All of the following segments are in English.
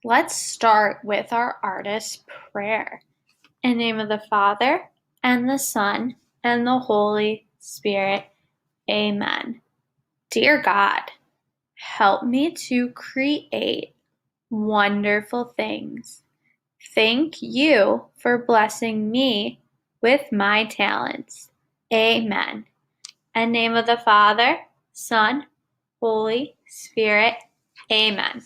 Let's start with our artist's prayer. In the name of the Father, and the Son, and the Holy Spirit. Amen. Dear God, help me to create wonderful things. Thank you for blessing me with my talents. Amen. In the name of the Father, Son, Holy Spirit. Amen.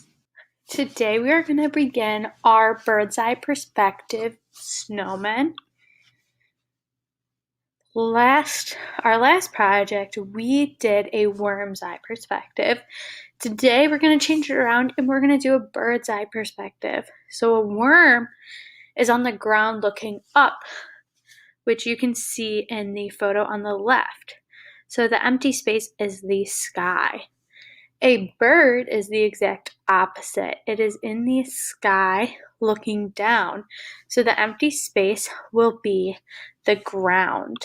Today we are going to begin our bird's eye perspective snowman. Our last project, we did a worm's eye perspective. Today we're going to change it around and we're going to do a bird's eye perspective. So a worm is on the ground looking up, which you can see in the photo on the left. So the empty space is the sky. A bird is the exact opposite. It is in the sky looking down. So the empty space will be the ground.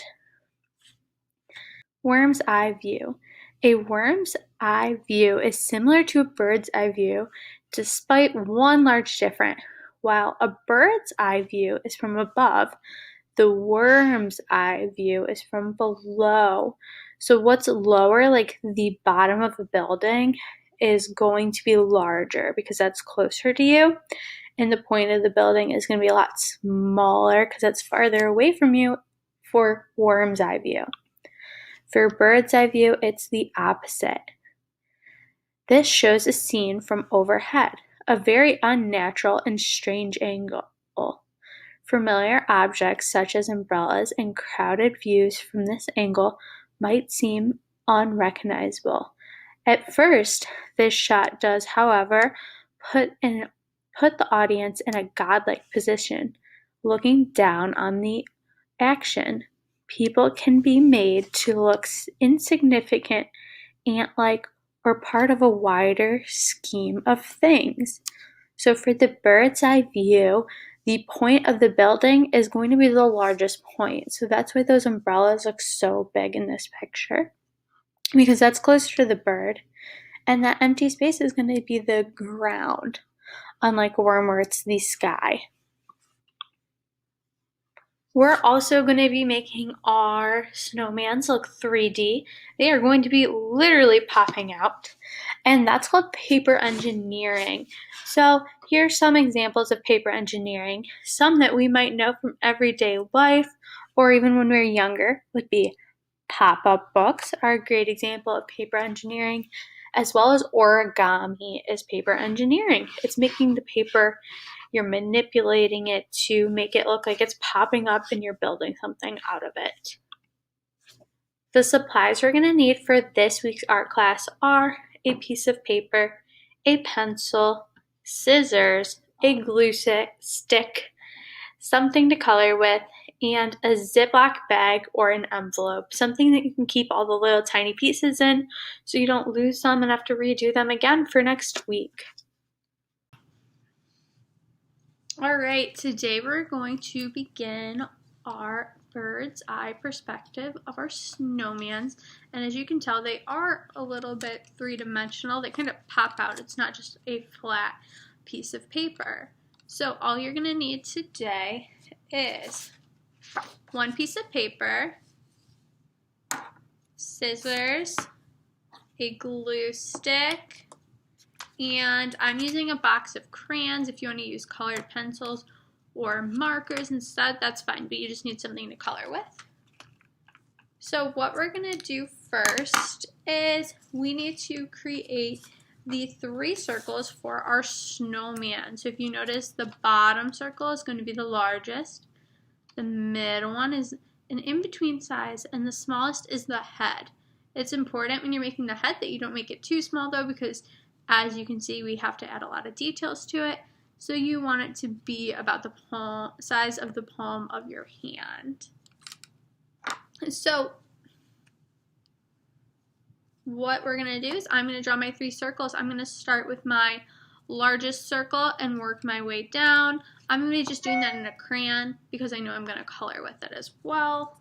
Worm's eye view. A worm's eye view is similar to a bird's eye view, despite one large difference. While a bird's eye view is from above, the worm's eye view is from below. So what's lower, like the bottom of a building, is going to be larger because that's closer to you. And the point of the building is going to be a lot smaller because that's farther away from you for worm's eye view. For bird's eye view, it's the opposite. This shows a scene from overhead, a very unnatural and strange angle. Familiar objects such as umbrellas and crowded views from this angle might seem unrecognizable. At first, this shot does, however, put the audience in a godlike position, looking down on the action. People can be made to look insignificant, ant-like, or part of a wider scheme of things. So for the bird's eye view, the point of the building is going to be the largest point. So that's why those umbrellas look so big in this picture, because that's closer to the bird. And that empty space is going to be the ground, unlike a worm where it's the sky. We're also going to be making our snowmans look 3D. They are going to be literally popping out, and that's called paper engineering. So here's some examples of paper engineering. Some that we might know from everyday life or even when we were younger would be pop-up books are a great example of paper engineering, as well as origami is paper engineering. It's making the paper, you're manipulating it to make it look like it's popping up and you're building something out of it. The supplies we're going to need for this week's art class are a piece of paper, a pencil, scissors, a glue stick, something to color with, and a Ziploc bag or an envelope, something that you can keep all the little tiny pieces in so you don't lose them and have to redo them again for next week. All right, today we're going to begin our bird's eye perspective of our snowmans. And as you can tell, they are a little bit three-dimensional. They kind of pop out. It's not just a flat piece of paper. So all you're going to need today is one piece of paper, scissors, a glue stick, and I'm using a box of crayons. If you want to use colored pencils or markers instead, that's fine, but you just need something to color with. So what we're going to do first is we need to create the 3 circles for our snowman. So if you notice, the bottom circle is going to be the largest. The middle one is an in-between size, and the smallest is the head. It's important when you're making the head that you don't make it too small though, because as you can see, we have to add a lot of details to it. So you want it to be about the size of the palm of your hand. So what we're going to do is I'm going to draw my 3 circles. I'm going to start with my largest circle and work my way down. I'm going to be just doing that in a crayon because I know I'm going to color with it as well.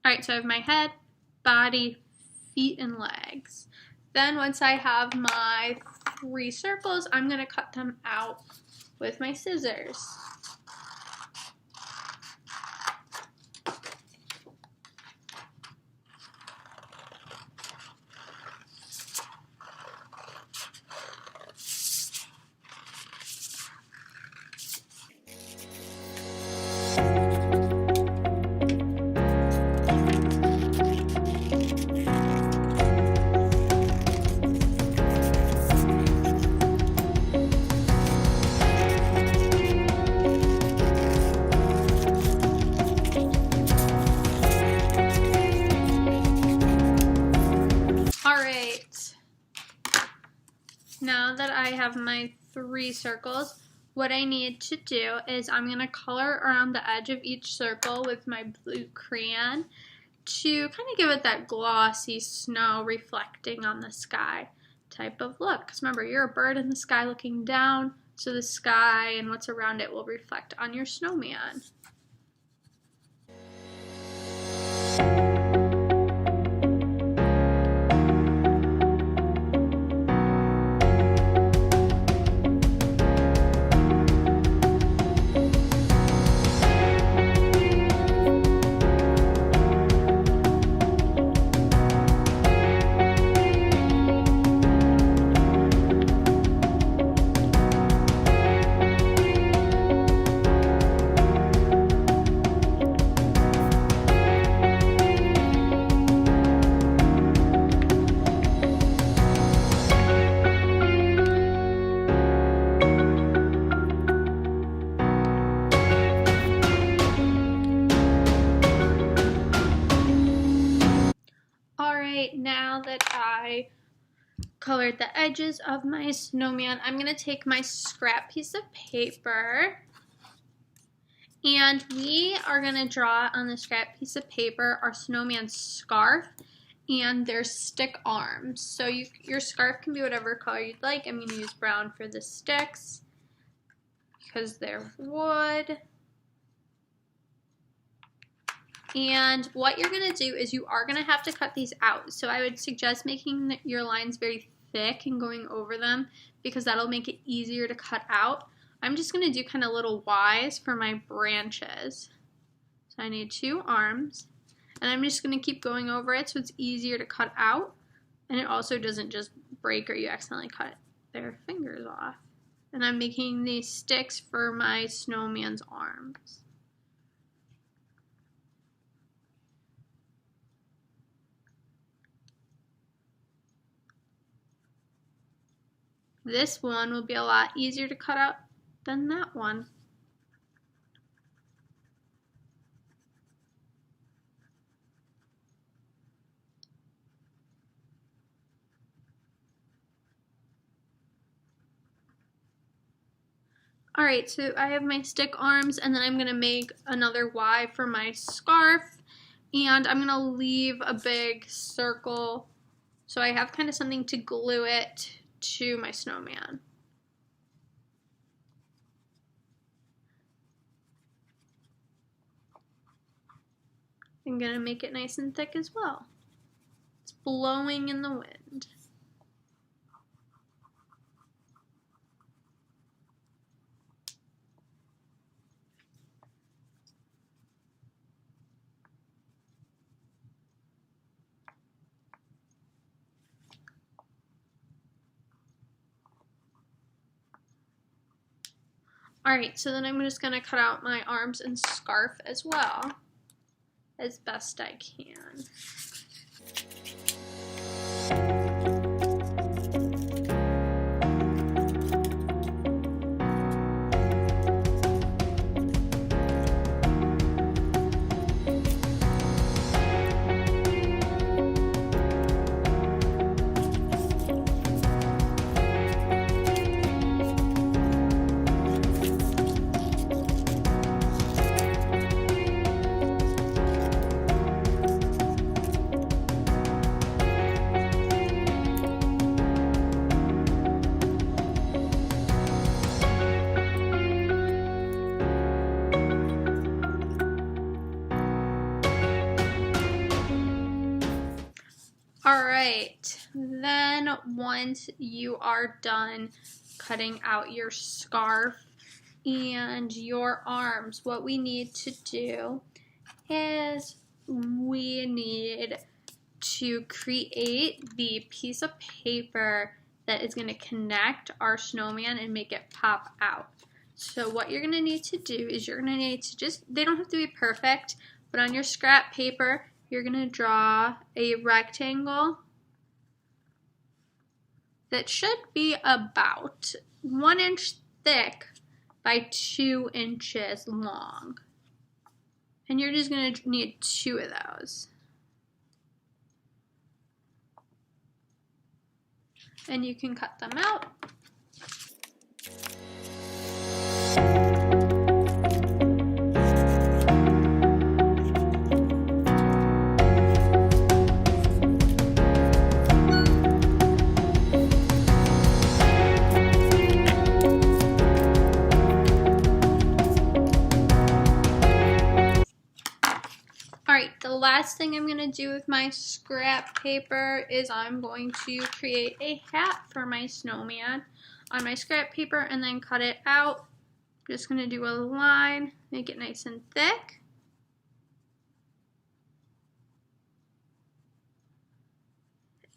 Alright, so I have my head, body, feet, and legs. Then once I have my 3 circles, I'm going to cut them out with my scissors. Now that I have my 3 circles, what I need to do is I'm going to color around the edge of each circle with my blue crayon to kind of give it that glossy snow reflecting on the sky type of look. Because remember, you're a bird in the sky looking down, so the sky and what's around it will reflect on your snowman. Now that I colored the edges of my snowman, I'm going to take my scrap piece of paper and we are going to draw on the scrap piece of paper our snowman's scarf and their stick arms. So your scarf can be whatever color you'd like. I'm going to use brown for the sticks because they're wood. And what you're going to do is you are going to have to cut these out. So I would suggest making your lines very thick and going over them because that'll make it easier to cut out. I'm just going to do kind of little Ys for my branches. So I need 2 arms. And I'm just going to keep going over it so it's easier to cut out. And it also doesn't just break or you accidentally cut their fingers off. And I'm making these sticks for my snowman's arms. This one will be a lot easier to cut out than that one. Alright, so I have my stick arms and then I'm going to make another Y for my scarf and I'm going to leave a big circle so I have kind of something to glue it to my snowman. I'm going to make it nice and thick as well. It's blowing in the wind. Alright, so then I'm just going to cut out my arms and scarf as well, as best I can. right, then once you are done cutting out your scarf and your arms, what we need to do is we need to create the piece of paper that is going to connect our snowman and make it pop out. So what you're going to need to do is you're going to need to just, they don't have to be perfect, but on your scrap paper, you're going to draw a rectangle that should be about 1 inch thick by 2 inches long. And you're just going to need 2 of those. And you can cut them out. Alright, the last thing I'm going to do with my scrap paper is I'm going to create a hat for my snowman on my scrap paper and then cut it out. I'm just going to do a line, make it nice and thick.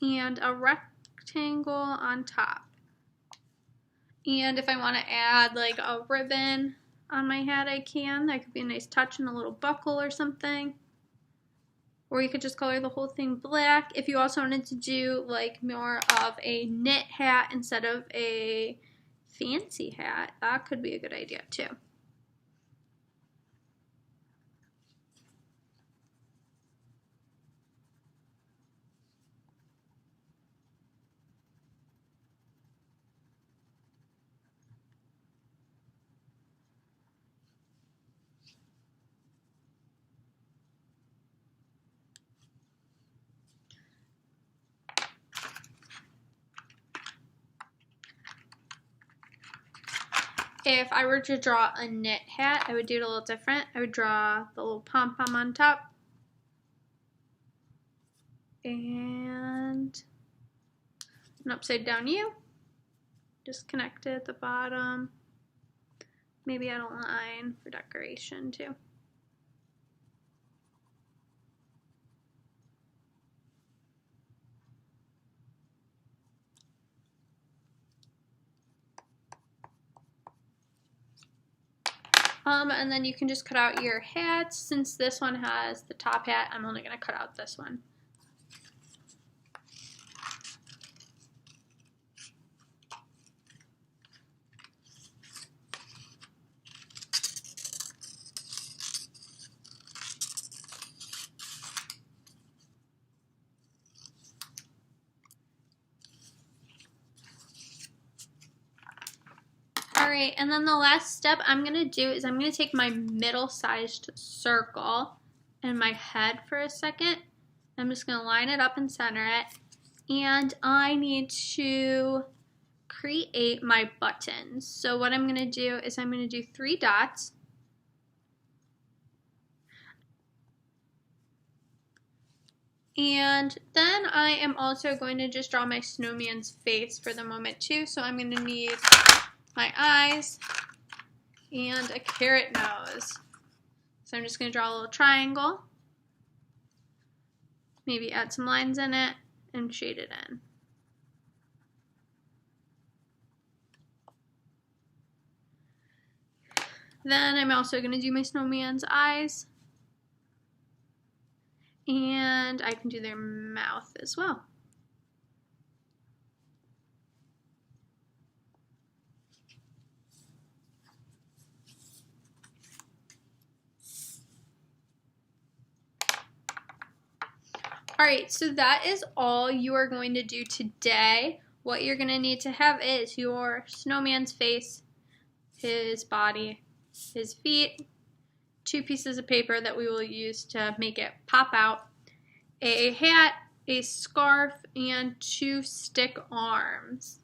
And a rectangle on top. And if I want to add like a ribbon on my hat, I can. That could be a nice touch and a little buckle or something. Or you could just color the whole thing black. If you also wanted to do like more of a knit hat instead of a fancy hat, that could be a good idea too. If I were to draw a knit hat, I would do it a little different. I would draw the little pom-pom on top and an upside down U. Just connect it at the bottom. Maybe add a line for decoration too. And then you can just cut out your hats. Since this one has the top hat, I'm only going to cut out this one. Alright, and then the last step I'm going to do is I'm going to take my middle-sized circle and my head for a second. I'm just going to line it up and center it. And I need to create my buttons. So what I'm going to do is I'm going to do 3 dots. And then I am also going to just draw my snowman's face for the moment too. So I'm going to need my eyes and a carrot nose. So I'm just going to draw a little triangle, maybe add some lines in it and shade it in. Then I'm also going to do my snowman's eyes, and I can do their mouth as well. Alright, so that is all you are going to do today. What you're going to need to have is your snowman's face, his body, his feet, 2 pieces of paper that we will use to make it pop out, a hat, a scarf, and 2 stick arms.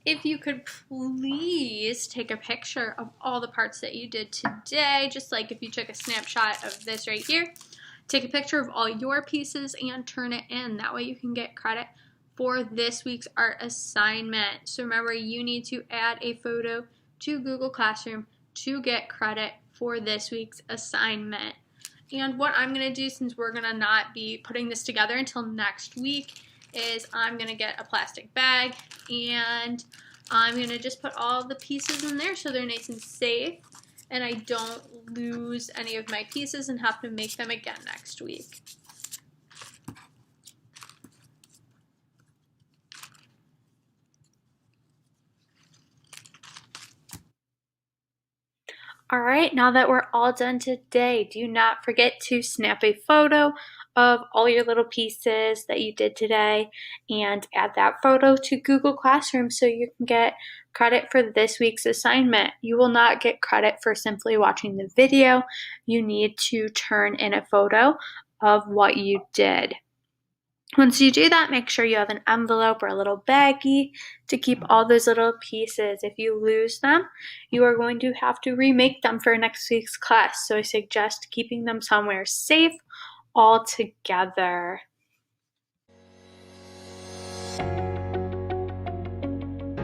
If you could please take a picture of all the parts that you did today, just like if you took a snapshot of this right here. Take a picture of all your pieces and turn it in. That way you can get credit for this week's art assignment. So remember, you need to add a photo to Google Classroom to get credit for this week's assignment. And what I'm going to do, since we're going to not be putting this together until next week, is I'm going to get a plastic bag and I'm going to just put all the pieces in there so they're nice and safe and I don't lose any of my pieces and have to make them again next week. All right, now that we're all done today, do not forget to snap a photo of all your little pieces that you did today and add that photo to Google Classroom so you can get credit for this week's assignment. You will not get credit for simply watching the video. You need to turn in a photo of what you did. Once you do that, make sure you have an envelope or a little baggie to keep all those little pieces. If you lose them, you are going to have to remake them for next week's class. So I suggest keeping them somewhere safe all together.